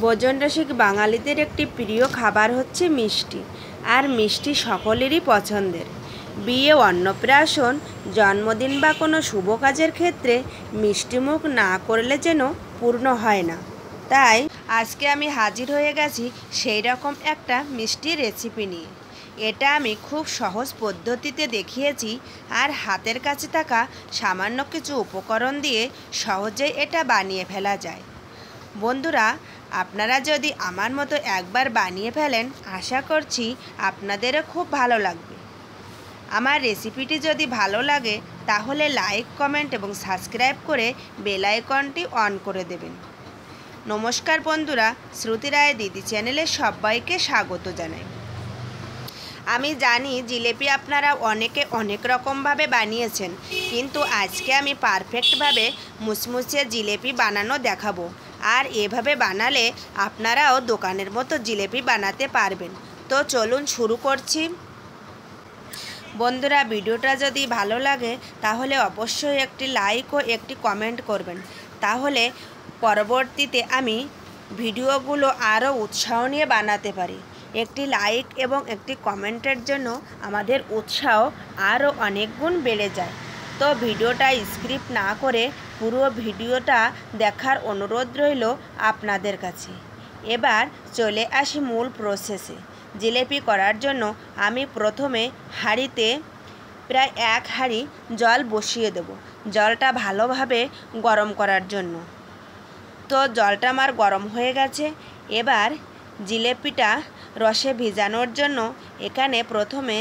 ভোজন রসিক বাঙালিদের একটি প্রিয় খাবার হচ্ছে মিষ্টি। আর মিষ্টি সকলেরই পছন্দের। বিয়ে, অন্নপ্রাশন, জন্মদিন বা কোনো শুভ কাজের ক্ষেত্রে মিষ্টিমুখ না করলে যেন পূর্ণ হয় না। তাই আজকে আমি হাজির হয়ে গেছি সেই রকম একটা মিষ্টি রেসিপি নিয়ে। এটা আমি খুব সহজ পদ্ধতিতে দেখিয়েছি, আর হাতের কাছে থাকা সামান্য কিছু উপকরণ দিয়ে সহজেই এটা বানিয়ে ফেলা যায়। বন্ধুরা, আপনারা যদি আমার মতো একবার বানিয়ে ফেলেন, আশা করছি আপনাদেরও খুব ভালো লাগবে। আমার রেসিপিটি যদি ভালো লাগে তাহলে লাইক, কমেন্ট এবং সাবস্ক্রাইব করে বেল আইকনটি অন করে দেবেন। নমস্কার বন্ধুরা, শ্রুতি রায় দিদি চ্যানেলে সবাইকে স্বাগত জানাই। আমি জানি জিলেপি আপনারা অনেকে অনেক রকমভাবে বানিয়েছেন, কিন্তু আজকে আমি পারফেক্টভাবে মুচমুচে জিলেপি বানানো দেখাবো। আর এভাবে বানালে আপনারাও দোকানের মতো জিলেপি বানাতে পারবেন। তো চলুন শুরু করছি। বন্ধুরা, ভিডিওটা যদি ভালো লাগে তাহলে অবশ্যই একটি লাইক ও একটি কমেন্ট করবেন। তাহলে পরবর্তীতে আমি ভিডিওগুলো আরও উৎসাহ নিয়ে বানাতে পারি। একটি লাইক এবং একটি কমেন্টের জন্য আমাদের উৎসাহ আরও অনেক গুণ বেড়ে যায়। তো ভিডিওটা স্ক্রিপ্ট না করে পুরো ভিডিওটা দেখার অনুরোধ রইল আপনাদের কাছে। এবার চলে আসি মূল প্রসেসে। জিলেপি করার জন্য আমি প্রথমে হাঁড়িতে প্রায় 1 হাঁড়ি জল বসিয়ে দেব, জলটা ভালোভাবে গরম করার জন্য। তো জলটা আমার গরম হয়ে গেছে। এবার জিলেপিটা রসে ভিজানোর জন্য এখানে প্রথমে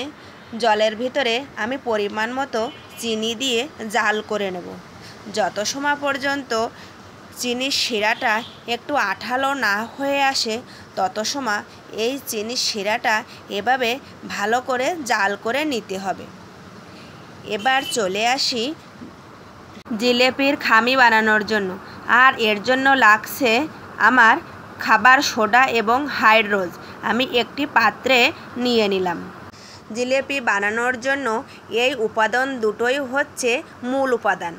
জলের ভিতরে আমি পরিমাণ মতো চিনি দিয়ে জাল করে নেব। যত সময় পর্যন্ত চিনির শিরাটা একটু আঠালো না হয়ে আসে তত সময় এই চিনির শিরাটা এভাবে ভালো করে জাল করে নিতে হবে। এবার চলে আসি জিলেপির খামি বানানোর জন্য। আর এর জন্য লাগছে আমার খাবার সোডা এবং হাইড্রোজ। আমি একটি পাত্রে নিয়ে নিলাম। জিলেপি বানানোর জন্য এই উপাদান দুটোই হচ্ছে মূল উপাদান।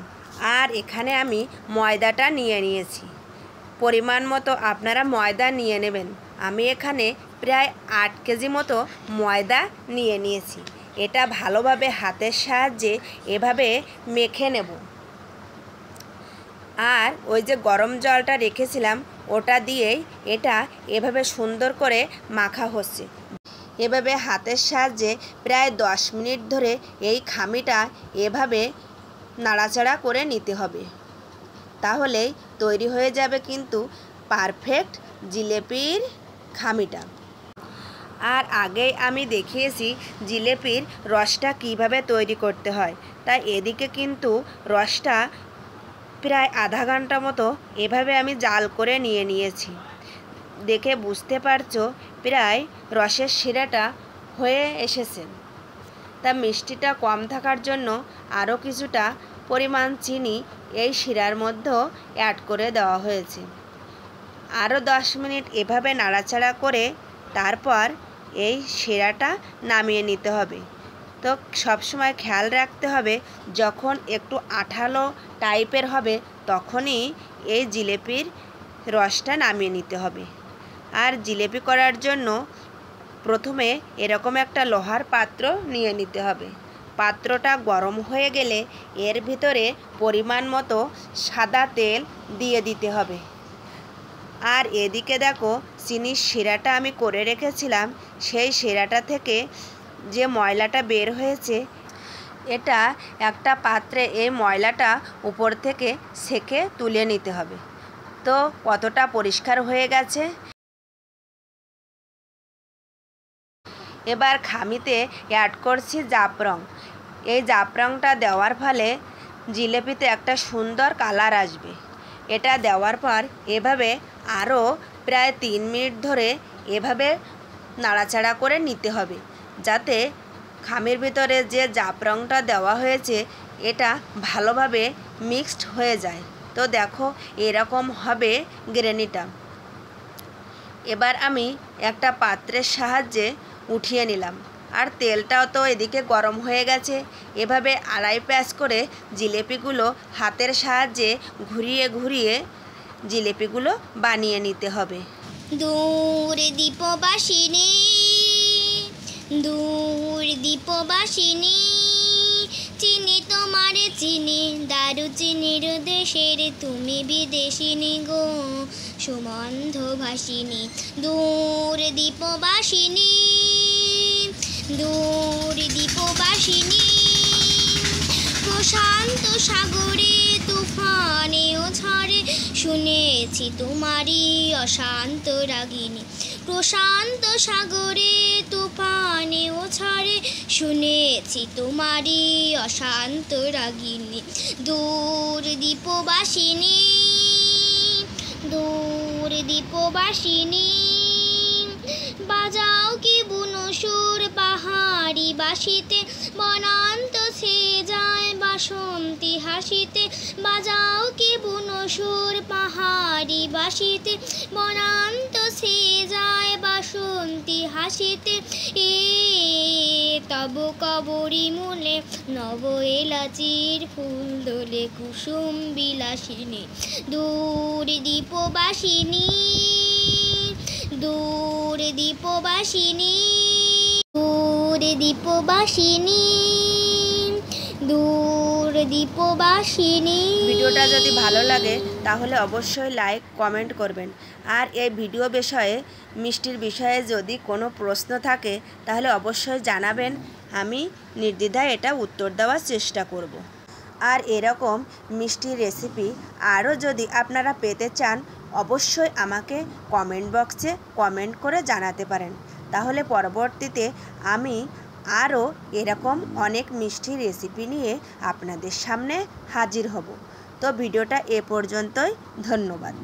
আর এখানে আমি ময়দাটা নিয়ে নিয়েছি। পরিমাণ মতো আপনারা ময়দা নিয়ে নেবেন। আমি এখানে প্রায় 8 কেজি মতো ময়দা নিয়ে নিয়েছি। এটা ভালোভাবে হাতের সাহায্যে এভাবে মেখে নেব। আর ওই যে গরম জলটা রেখেছিলাম ওটা দিয়েই এটা এভাবে সুন্দর করে মাখা হচ্ছে। এভাবে হাতের সাহায্যে প্রায় 10 মিনিট ধরে এই খামিটা এভাবে নাড়াচাড়া করে নিতে হবে। তাহলেই তৈরি হয়ে যাবে কিন্তু পারফেক্ট জিলেপির খামিটা। আর আগেই আমি দেখিয়েছি জিলেপির রসটা কিভাবে তৈরি করতে হয়। তাই এদিকে কিন্তু রসটা প্রায় আধা ঘন্টা মতো এভাবে আমি জাল করে নিয়ে নিয়েছি। দেখে বুঝতে পারছো প্রায় রসের শিরাটা হয়ে এসেছে। তা মিষ্টিটা কম থাকার জন্য আরও কিছুটা পরিমাণ চিনি এই শিরার মধ্যেও অ্যাড করে দেওয়া হয়েছে। আরও 10 মিনিট এভাবে নাড়াচাড়া করে তারপর এই শিরাটা নামিয়ে নিতে হবে। তো সবসময় খেয়াল রাখতে হবে যখন একটু আঠালো টাইপের হবে তখনই এই জিলেপির রসটা নামিয়ে নিতে হবে। আর জিলেপি করার জন্য প্রথমে এরকম একটা লোহার পাত্র নিয়ে নিতে হবে। পাত্রটা গরম হয়ে গেলে এর ভিতরে পরিমাণ মতো সাদা তেল দিয়ে দিতে হবে। আর এদিকে দেখো চিনির শিরাটা আমি করে রেখেছিলাম, সেই শিরাটা থেকে যে ময়লাটা বের হয়েছে এটা একটা পাত্রে এই ময়লাটা উপর থেকে সেকে তুলে নিতে হবে। তো কতটা পরিষ্কার হয়ে গেছে। এবার খামিতে অ্যাড করছি জাফরং। এই জাফরংটা দেওয়ার ফলে জিলেপিতে একটা সুন্দর কালার আসবে। এটা দেওয়ার পর এভাবে আরও প্রায় 3 মিনিট ধরে এভাবে নাড়াচাড়া করে নিতে হবে, যাতে খামির ভিতরে যে জাফরংটা দেওয়া হয়েছে এটা ভালোভাবে মিক্সড হয়ে যায়। তো দেখো এরকম হবে গ্রেনিটা। এবার আমি একটা পাত্রের সাহায্যে উঠিয়ে নিলাম। আর তেলটাও তো এদিকে গরম হয়ে গেছে। এভাবে আড়াই প্যাঁচ করে জিলেপিগুলো হাতের সাহায্যে ঘুরিয়ে ঘুরিয়ে জিলেপিগুলো বানিয়ে নিতে হবে। দূর দীপবাসিনী, দূর দীপবাসিনী, চিনি তোমারে চিনি, দারুচিনির দেশের তুমি বিদেশিনী গো সুমন্ধ ভাসিনী। দূর দীপবাসিনী, দূর দীপবাসিনী, প্রশান্ত সাগরে তুফানেও ঝড়ে শুনেছি তোমারই অশান্ত রাগিনী। প্রশান্ত সাগরে তুফানেও ঝড়ে শুনেছি তোমারই অশান্ত রাগিনী। দূর দীপবাসিনী, দূর দীপবাসিনী, বাজাও কি বুনো সুর পাহাড়ি বাসিতে, বনান্ত সে যায় বাসন্তী হাসিতে। বাজাও কি বুনো সুর পাহাড়ি বাসিতে, বনান্ত সে যায় বাসন্তী হাসিতে। এ তব কবরী মূলে নব এলাচির ফুল দোলে কুসুম বিলাসিনী। দূর দীপবাসিনী, দূর দীপবাসিনী, দূর দীপবাসিনী, দূর দীপবাসিনী। ভিডিওটা যদি ভালো লাগে তাহলে অবশ্যই লাইক কমেন্ট করবেন। আর এই ভিডিও বিষয়ে মিষ্টির বিষয়ে যদি কোনো প্রশ্ন থাকে তাহলে অবশ্যই জানাবেন, আমি নির্দ্বিধায় এটা উত্তর দেওয়ার চেষ্টা করব। আর এরকম মিষ্টির রেসিপি আরও যদি আপনারা পেতে চান অবশ্যই আমাকে কমেন্ট বক্সে কমেন্ট করে জানাতে পারেন, তাহলে পরবর্তীতে আমি আরও এরকম অনেক মিষ্টি রেসিপি নিয়ে আপনাদের সামনে হাজির হব। তো ভিডিওটা এ পর্যন্তই, ধন্যবাদ।